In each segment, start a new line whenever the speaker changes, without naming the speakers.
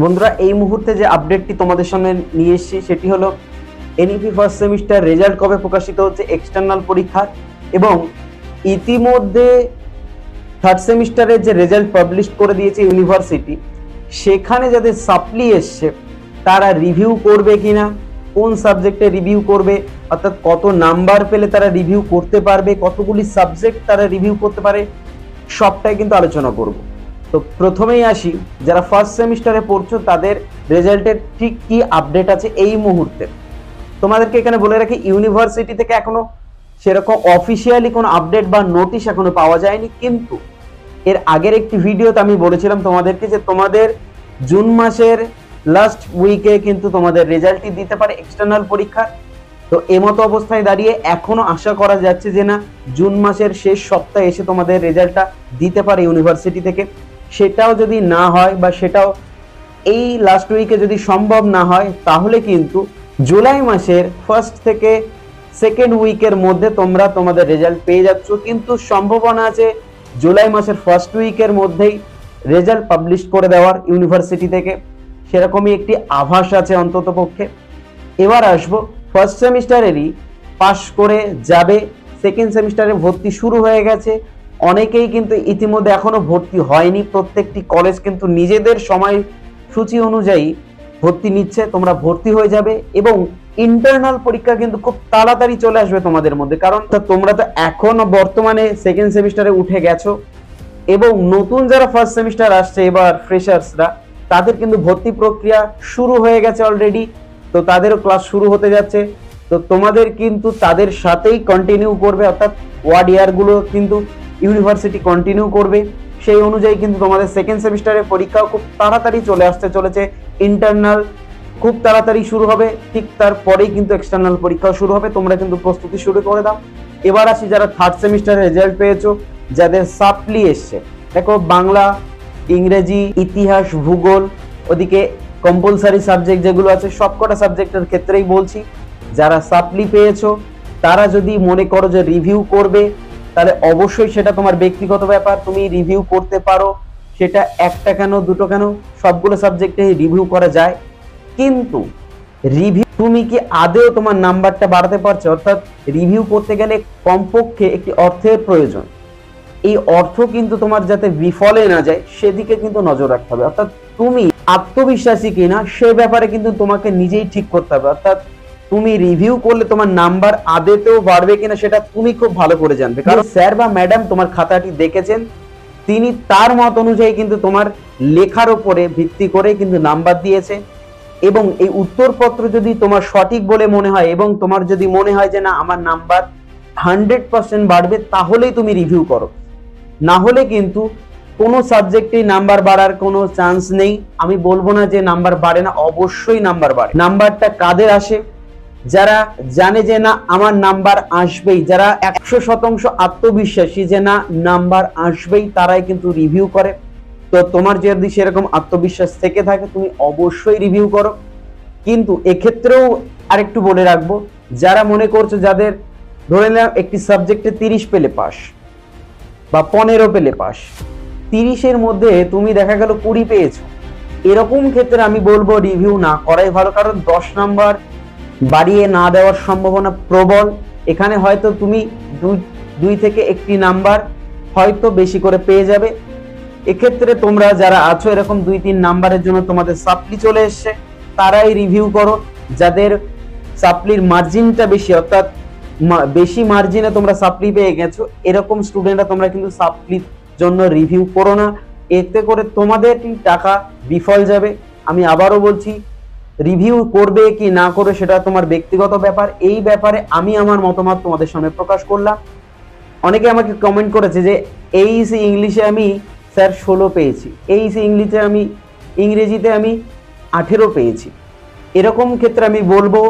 বন্ধুরা, এই মুহূর্তে যে আপডেটটি তোমাদের সামনে নিয়ে এসেছি সেটি হলো এনইপি ফার্স্ট সেমিস্টার রেজাল্ট কবে প্রকাশিত হচ্ছে এক্সটার্নাল পরীক্ষার, এবং ইতিমধ্যে থার্ড সেমিস্টারের যে রেজাল্ট পাবলিশ করে দিয়েছে ইউনিভার্সিটি, সেখানে যাদের সাপ্লি এসছে তারা রিভিউ করবে কিনা, কোন সাবজেক্টে রিভিউ করবে, অর্থাৎ কত নাম্বার পেলে তারা রিভিউ করতে পারবে, কতগুলি সাবজেক্ট তারা রিভিউ করতে পারে, সবটাই কিন্তু আলোচনা করব। তো প্রথমেই আসি, যারা ফার্স্ট সেমিস্টারে পড়ছো তাদের রেজাল্টের ঠিক কি আপডেট আছে এই মুহূর্তে। তোমাদেরকে এখানে বলে রাখি, ইউনিভার্সিটি থেকে এখনো সেরকম অফিসিয়ালি কোনো আপডেট বা নোটিশ এখনো পাওয়া যায়নি, কিন্তু এর আগের একটি ভিডিওতে আমি বলেছিলাম তোমাদেরকে যে তোমাদের জুন মাসের লাস্ট উইকে কিন্তু তোমাদের রেজাল্টই দিতে পারে এক্সটার্নাল পরীক্ষার। তো এমতো অবস্থায় দাঁড়িয়ে এখনো আশা করা যাচ্ছে যে না, জুন মাসের শেষ সপ্তাহে এসে তোমাদের রেজাল্টটা দিতে পারে ইউনিভার্সিটি থেকে। সেটাও যদি না হয় বা সেটাও এই লাস্ট উইকে যদি সম্ভব না হয়, তাহলে কিন্তু জুলাই মাসের ফার্স্ট থেকে সেকেন্ড উইকের মধ্যে তোমরা তোমাদের রেজাল্ট পেয়ে যাচ্ছ। কিন্তু সম্ভাবনা আছে জুলাই মাসের ফার্স্ট উইকের মধ্যেই রেজাল্ট পাবলিশ করে দেওয়ার ইউনিভার্সিটি থেকে, সেরকমই একটি আভাস আছে অন্তত পক্ষে। এবার আসবো, ফার্স্ট সেমিস্টারেরই পাশ করে যাবে, সেকেন্ড সেমিস্টারে ভর্তি শুরু হয়ে গেছে। অনেকেই কিন্তু ইতিমধ্যে এখনো ভর্তি হয়নি, প্রত্যেকটি কলেজ কিন্তু নিজেদের সময়সূচি অনুযায়ী ভর্তি নিচ্ছে। তোমরা ভর্তি হয়ে যাবে এবং ইন্টারনাল পরীক্ষা কিন্তু খুব তাড়াতাড়ি চলে আসবে তোমাদের মধ্যে, কারণ তোমরা তো এখনো বর্তমানে সেকেন্ড সেমিস্টারে উঠে গেছো, এবং নতুন যারা ফার্স্ট সেমিস্টার আসছে এবার ফ্রেশার্সরা, তাদের কিন্তু ভর্তি প্রক্রিয়া শুরু হয়ে গেছে অলরেডি। তো তাদেরও ক্লাস শুরু হতে যাচ্ছে। তো তোমাদের কিন্তু তাদের সাথেই কন্টিনিউ করবে, অর্থাৎ ওয়ার্ড ইয়ারগুলো কিন্তু ইউনিভার্সিটি কন্টিনিউ করবে। সেই অনুযায়ী কিন্তু তোমাদের সেকেন্ড সেমিস্টারের পরীক্ষাও খুব তাড়াতাড়ি চলে আসতে চলেছে। ইন্টারনাল খুব তাড়াতাড়ি শুরু হবে, ঠিক তারপরেই কিন্তু এক্সটার্নাল পরীক্ষাও শুরু হবে। তোমরা কিন্তু প্রস্তুতি শুরু করে দাও। এবার আসি, যারা থার্ড সেমিস্টারের রেজাল্ট পেয়েছো, যাদের সাপ্লি এসছে, দেখো বাংলা, ইংরেজি, ইতিহাস, ভূগোল, ওদিকে কম্পালসারি সাবজেক্ট যেগুলো আছে সবকটা সাবজেক্টের ক্ষেত্রেই বলছি, যারা সাপ্লি পেয়েছো তারা যদি মনে করো যে রিভিউ করবে, তাহলে অবশ্যই সেটা তোমার ব্যক্তিগত ব্যাপার, তুমি রিভিউ করতে পারো। সেটা একটা কেন দুটো কেন, সবগুলো সাবজেক্টে রিভিউ করা যায়। কিন্তু রিভিউ তুমি কি আদেও তোমার নাম্বারটা বাড়াতে পারছো? অর্থাৎ রিভিউ করতে গেলে কমপক্ষে একটি অর্থের প্রয়োজন। এই অর্থ কিন্তু তোমার যাতে বিফলে না যায় সেদিকে কিন্তু নজর রাখতে হবে। অর্থাৎ তুমি আত্মবিশ্বাসী কিনা সে ব্যাপারে কিন্তু তোমাকে নিজেই ঠিক করতে হবে। অর্থাৎ তুমি রিভিউ করলে তোমার নাম্বার আদেতেও বাড়বে কিনা সেটা তুমি খুব ভালো করে জানবে, কারণ স্যার বা ম্যাডাম তোমার খাতাটি দেখেছেন, তিনি তার মত অনুযায়ী কিন্তু তোমার লেখার উপরে ভিত্তি করে কিন্তু নাম্বার দিয়েছে। এবং এই উত্তরপত্র যদি তোমার সঠিক বলে মনে হয় এবং তোমার যদি মনে হয় যে না আমার নাম্বার 100% বাড়বে, তাহলেই তুমি রিভিউ করো। না হলে কিন্তু কোনো সাবজেক্টে নাম্বার বাড়ার কোনো চান্স নেই। আমি বলবো না যে নাম্বার বাড়ে না, অবশ্যই নাম্বার বাড়ে। নাম্বারটা কাদের আসে? যারা জানে যে না আমার নাম্বার আসবেই, যারা 100% আত্মবিশ্বাসী যে না নাম্বার আসবেই, তারাই কিন্তু রিভিউ করে। তো তোমার যদি সেরকম আত্মবিশ্বাস থেকে থাকে তুমি অবশ্যই রিভিউ করো। কিন্তু এক্ষেত্রেও আরেকটু বলে রাখবো, যারা মনে করছো যাদের ধরে নিলাম একটি সাবজেক্টে 30 পেলে পাস বা 15 পেলে পাস, 30-এর মধ্যে তুমি দেখা গেল 20 পেয়েছো, এরকম ক্ষেত্রে আমি বলবো রিভিউ না করাই ভালো, কারণ 10 নাম্বার বাড়িয়ে না দেওয়ার সম্ভাবনা প্রবল। এখানে হয়তো তুমি দুই থেকে একটি নাম্বার হয়তো বেশি করে পেয়ে যাবে। এক্ষেত্রে তোমরা যারা আছো এরকম 2-3 নাম্বারের জন্য তোমাদের সাপ্লি চলে এসছে, তারাই রিভিউ করো। যাদের সাপ্লির মার্জিনটা বেশি, অর্থাৎ বেশি মার্জিনে তোমরা সাপ্লি পেয়ে গেছো, এরকম স্টুডেন্টরা তোমরা কিন্তু সাপ্লির জন্য রিভিউ করো না, এতে করে তোমাদের টাকা বিফল যাবে। আমি আবারও বলছি, রিভিউ করবে কি না করবে সেটা তোমার ব্যক্তিগত ব্যাপার। এই ব্যাপারে আমি আমার মতামত তোমাদের সামনে প্রকাশ করলাম। অনেকে আমাকে কমেন্ট করেছে যে এইসি ইংলিশে আমি স্যার 16 পেয়েছি, এইসি ইংরেজিতে আমি 18 পেয়েছি। এরকম ক্ষেত্রে আমি বলবো,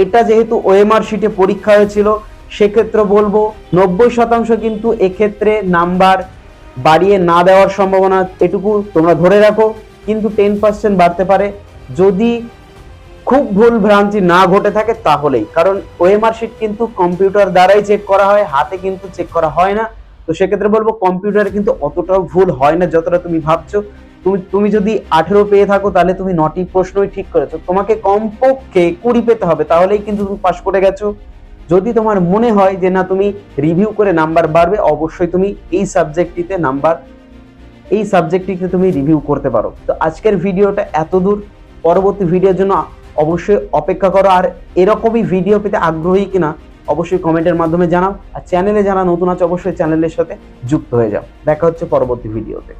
এটা যেহেতু ওএমআর শিটে পরীক্ষা হয়েছিল, সেক্ষেত্রে বলবো 90% কিন্তু এক্ষেত্রে নাম্বার বাড়িয়ে না দেওয়ার সম্ভাবনা এটুকু তোমরা ধরে রাখো। কিন্তু 10% বাড়তে পারে যদি খুব ভুল ভ্রান্তি না ঘটে থাকে তাহলেই, কারণ ওএমআর শিট কিন্তু কম্পিউটার দ্বারাই চেক করা হয়, হাতে কিন্তু চেক করা হয় না। তো সেক্ষেত্রে বলবো কম্পিউটারে কিন্তু অতটাও ভুল হয় না যতটা তুমি ভাবছো। তুমি যদি 18 পেয়ে থাকো তাহলে তুমি 9টি প্রশ্নই ঠিক করেছো, তোমাকে কমপক্ষে 20 পেতে হবে, তাহলেই কিন্তু তুমি পাস করে গেছো। যদি তোমার মনে হয় যে না তুমি রিভিউ করে নাম্বার বাড়বে, অবশ্যই তুমি এই সাবজেক্টটিতে তুমি রিভিউ করতে পারো। তো আজকের ভিডিওটা এত দূর, পরবর্তী ভিডিওর জন্য অবশ্যই অপেক্ষা করো। আর এরকমই ভিডিও পেতে আগ্রহী কিনা অবশ্যই কমেন্টের মাধ্যমে জানাও। আর চ্যানেলে যারা নতুন আছে অবশ্যই চ্যানেলের সাথে যুক্ত হয়ে যাও। দেখা হচ্ছে পরবর্তী ভিডিওতে।